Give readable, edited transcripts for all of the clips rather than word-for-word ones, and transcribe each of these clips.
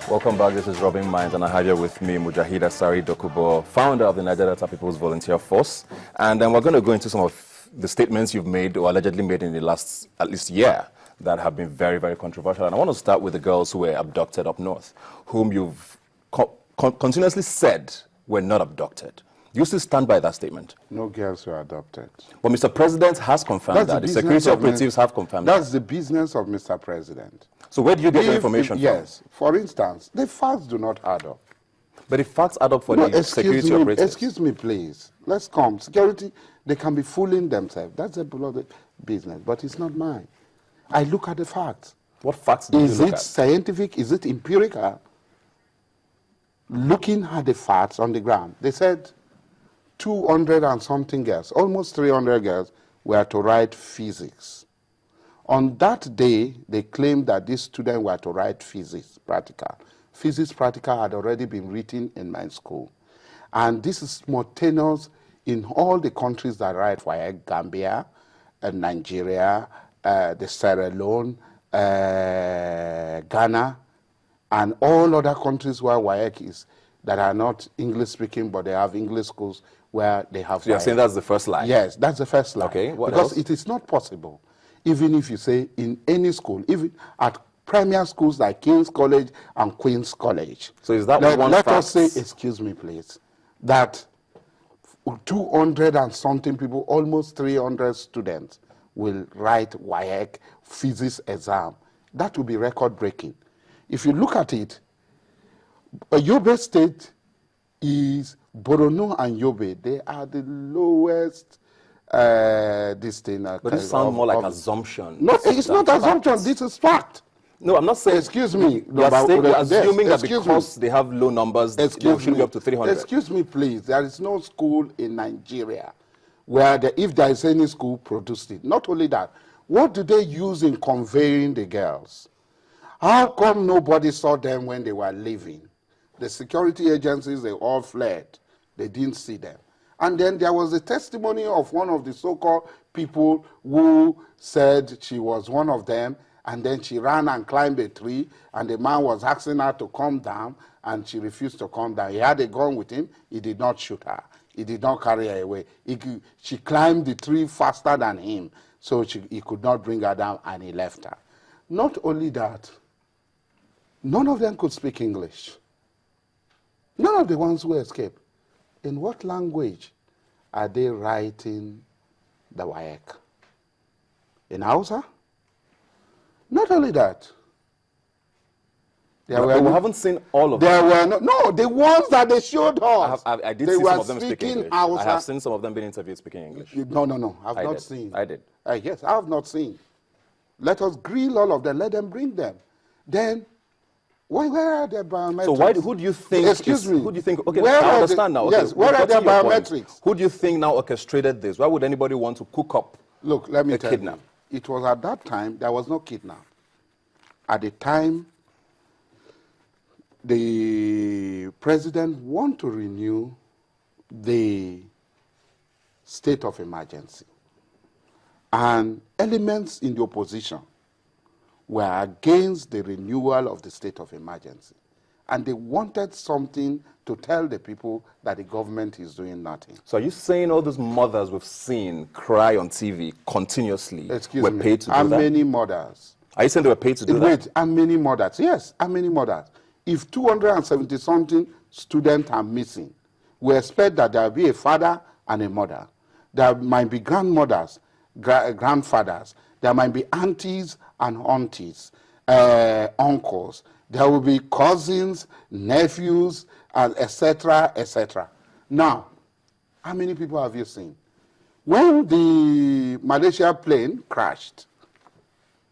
Welcome back. This is Rubbin Minds, and I have here with me Mujahid Asari Dokubo, founder of the Niger-Delta People's Volunteer Force. And we're going to go into some of the statements you've made or allegedly made in the last at least year that have been very, very controversial. And I want to start with the girls who were abducted up north, whom you've continuously said were not abducted. Do you still stand by that statement? No girls were adopted. But Mr. President has confirmed that. The security operatives have confirmed that. That's the business of Mr. President. So where do you get your information from? Yes. For instance, the facts do not add up. But the facts add up for the security operatives. Excuse me, please. Let's come. Security, they can be fooling themselves. That's a bloody business, but it's not mine. I look at the facts. What facts do you look at? Is it scientific? Is it empirical? Looking at the facts on the ground, they said 200 and something girls, almost 300 girls, were to write physics. On that day, they claimed that these students were to write physics practical. Physics practical had already been written in my school. And this is spontaneous in all the countries that write, like Gambia, Nigeria, the Sierra Leone, Ghana, and all other countries where WAEC is that are not English-speaking, but they have English schools where they have. So you're saying that's the first line? Yes, that's the first line. Okay, what because else? It is not possible, even if you say in any school, even at premier schools like King's College and Queen's College. So is that one Let fact? us say, excuse me, please, that 200 and something people, almost 300 students, will write WAEC physics exam. That will be record-breaking. If you look at it, Yobe State is Borno and Yobe. They are the lowest this thing. But this sounds more like assumption. No, it's not assumption. This is fact. No, I'm not saying. Excuse me. You're assuming that because they have low numbers, they should be up to 300. Excuse me, please. There is no school in Nigeria where, if there is any school, produced it. Not only that, what do they use in conveying the girls? How come nobody saw them when they were leaving? The security agencies, they all fled. They didn't see them. And then there was a testimony of one of the so-called people who said she was one of them, and then she ran and climbed a tree, and the man was asking her to come down, and she refused to come down. He had a gun with him. He did not shoot her. He did not carry her away. She climbed the tree faster than him, so he could not bring her down, and he left her. Not only that, none of them could speak English. None of the ones who escaped. In what language are they writing the WAEC? In Hausa? Not only that. We haven't seen all of them. There were no, the ones that they showed us. I did see some of them speaking English. Hausa. I have seen some of them being interviewed speaking English. No, I've not seen. I did. Yes, I have not seen. Let us grill all of them. Let them bring them. Then, where are their biometrics? So who do you think? Excuse me. Who do you think? Okay, where I understand now. Yes, okay, where are their biometrics? Who do you think now orchestrated this? Why would anybody want to cook up? Look, let me tell kidnap? You. It was at that time there was no kidnap. At the time, the president wanted to renew the state of emergency. And elements in the opposition were against the renewal of the state of emergency. And they wanted something to tell the people that the government is doing nothing. So are you saying all those mothers we've seen cry on TV continuously were paid to do that? How many mothers? Are you saying they were paid to do that? Wait, how many mothers? Yes, how many mothers? If 270-something students are missing, we expect that there will be a father and a mother. There might be grandmothers, grandfathers. There might be aunties and aunties, uncles. There will be cousins, nephews, etc., etc. Now, how many people have you seen? When the Malaysia plane crashed,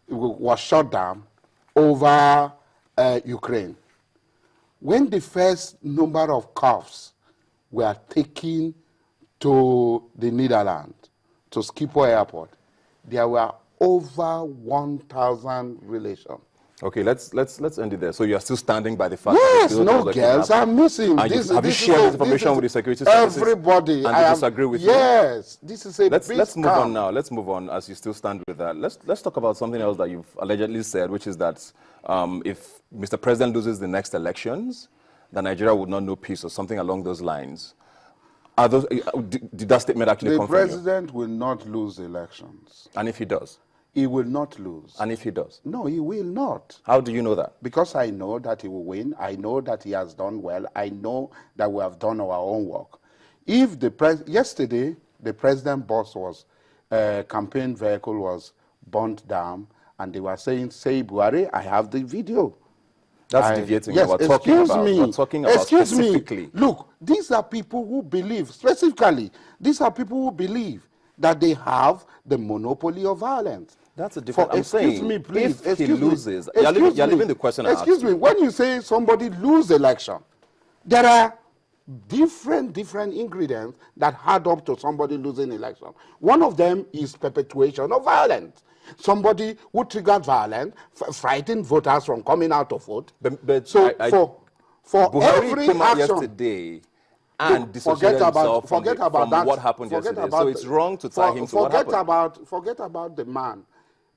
it was shot down over Ukraine. When the first number of calves were taken to the Netherlands, to Schiphol Airport, there were over 1,000 relations. Okay, let's end it there. So you are still standing by the fact Yes, that no girls are missing. And have you shared this information with the security services? Everybody. And they disagree with you? Yes, this is a let's move on now. Let's move on as you still stand with that. Let's talk about something else that you've allegedly said, which is that if Mr. President loses the next elections, that Nigeria would not know peace or something along those lines. Are those, did that statement actually come from you? The president will not lose elections. And if he does? He will not lose. And if he does? No, he will not. How do you know that? Because I know that he will win. I know that he has done well. I know that we have done our own work. If yesterday, the president bus was, campaign vehicle was burnt down, and they were saying, say Buhari, I have the video. That's deviating. Yes, we're talking about specifically. Look, these are people who believe, specifically, these are people who believe that they have the monopoly of violence. That's a different. I'm saying, excuse me, please. If he loses, you're leaving the question. Excuse me. When you say somebody lose election, there are different ingredients that add up to somebody losing election. One of them is perpetuation of violence. Somebody who triggered violence, frightened voters from coming out to vote. But so for Buhari every came out action yesterday and dissociated himself from what happened yesterday. So it's wrong to tie him to what happened. Forget about the man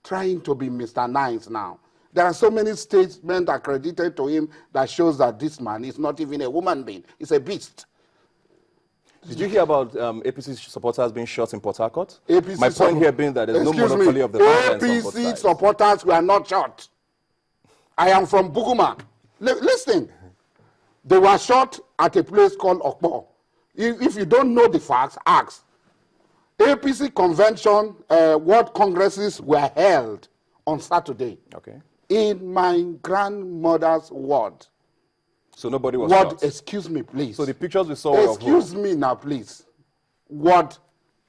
trying to be Mr. Nice now. There are so many statements accredited to him that shows that this man is not even a human being. He's a beast. Did you hear about APC supporters being shot in Port Harcourt? My point here being that there's no monopoly of the violence on both APC sides. supporters were not shot. I am from Buguma. Listen, they were shot at a place called Okpo. If you don't know the facts, ask. APC convention, world congresses were held on Saturday. Okay. In my grandmother's ward. So nobody was shot? Excuse me, please. So the pictures we saw were of who? Excuse me now, please. Ward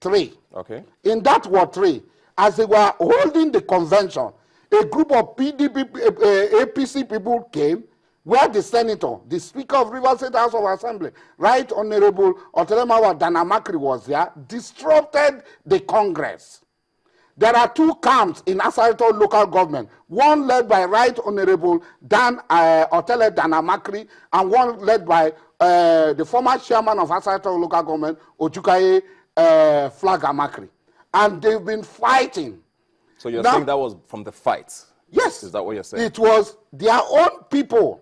3. Okay. In that Ward 3, as they were holding the convention, a group of APC people came, where the senator, the Speaker of Rivers State House of Assembly, Right Honorable Otelemawa Danamakri was there, disrupted the Congress. There are two camps in Asari Dokubo local government, one led by Right Honorable Otele Danamakri, and one led by the former chairman of Asari Dokubo local government, Ojukaye Flagamakri. And they've been fighting. So you're saying that was from the fight? Yes. Is that what you're saying? It was their own people.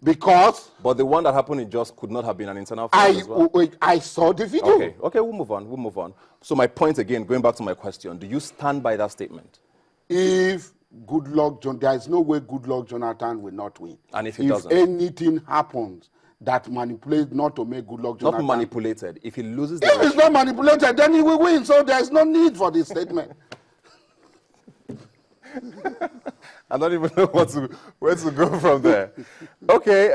Because... But the one that happened in Jos could not have been an internal fight as well? I saw the video. Okay, we'll move on. So my point again, going back to my question, do you stand by that statement? If there is no way Goodluck Jonathan will not win. And if he doesn't? If anything happens that manipulates not to make Goodluck Jonathan... Not manipulated. If he loses the If election, it's not manipulated, then he will win. So there is no need for this statement. I don't even know where to go from there. Okay,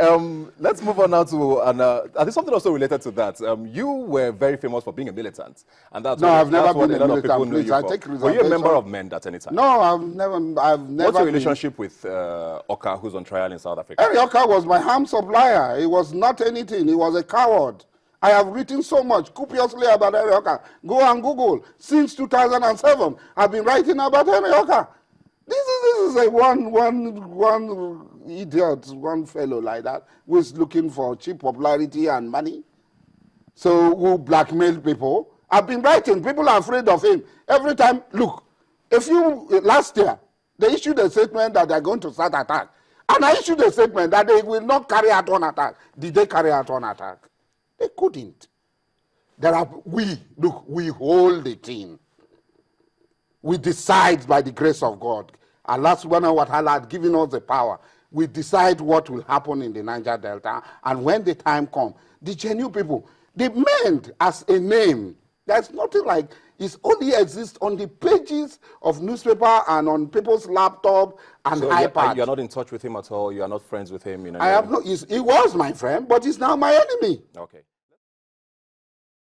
let's move on now to I think something also related to that. You were very famous for being a militant, and that's I've never been a lot of people militant. know you for. Were you a member of MEND at any time? No, I've never. What's your relationship with Oka, who's on trial in South Africa? Harry Oka was my arms supplier. He was not anything. He was a coward. I have written so much copiously about Harry Oka. Go and Google. Since 2007, I've been writing about Harry Oka. This is like one idiot, one fellow like that who is looking for cheap popularity and money. So who blackmail people. I've been writing. People are afraid of him. Every time, look, last year, they issued a statement that they're going to start attack. And I issued a statement that they will not carry out one attack. Did they carry out one attack? They couldn't. We hold the team. We decide by the grace of God. Allah subhanahu wa ta'ala had given us the power. We decide what will happen in the Niger-Delta. And when the time comes, the genuine people, the MEND as a name, there's nothing like, it only exists on the pages of newspaper and on people's laptop and iPad. You're not in touch with him at all? You are not friends with him? I have no, he was my friend, but he's now my enemy. Okay.